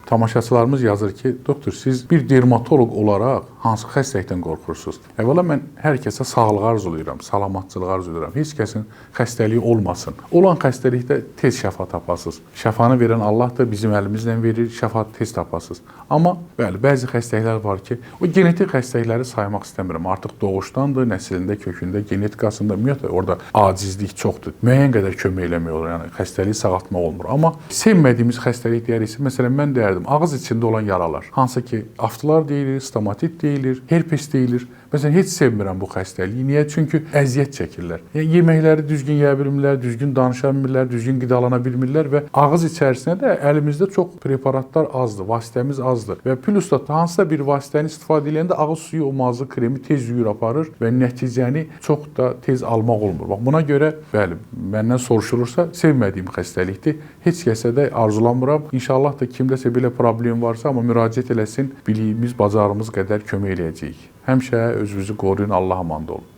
tamaşaçılarımız yazır ki, doktor siz bir dermatoloq olaraq hansı xəstəlikdən qorxursunuz? Əvvəla mən hər kəsə sağlıq arzulayıram, salamatçılıq arzulayıram. Heç kəsin xəstəliyi olmasın. Olan xəstəlikdə tez şəfa tapasınız. Şəfanı verən Allah da bizim əlimizlə verir, şəfa tez tapasınız. Amma bəli, bəzi xəstəliklər var ki, o genetik xəstəlikləri saymaq istəmirəm. Artıq doğuşdandır, nəslində, kökündə, genetikasında ümumiyyətlə orada acizlik çoxdur. Müəyyən qədər kömək eləmək olur, yəni xəstəliyi sağaltmaq olmur. Amma sevmədiyimiz xəstəlik deyəriksə, məsələn mən deyərdim, ağız içində olan yaralar, hansı ki, aftılar deyilir, stomatit deyilir, herpes deyilir. Məsələn, heç sevmirəm bu xəstəliyi. Niyə? Çünki əziyyət çəkirlər. Yəni, yeməkləri düzgün yeyə bilmirlər, düzgün danışa bilmirlər, düzgün qidalana bilmirlər və ağız içərisində də əlimizdə çox preparatlar azdır, vasitəmiz azdır. Və plus da hansısa bir vasitəni istifadə edəndə ağız suyu o mazı kremi tez yuyur aparır və nəticəni çox da tez almaq olmur. Bax, buna görə, bəli, məndən soruşulursa, sevmədiyim xəstəlikdir. Heç kəsə də arzulamıram. İnşallah da kimdəsə belə problem varsa, amma müraciət eləsin, biliyimiz, bacarımız qədər kömək eləyəcəyik. Həmişə özünüzü qoruyun, Allah'a əmanət olun.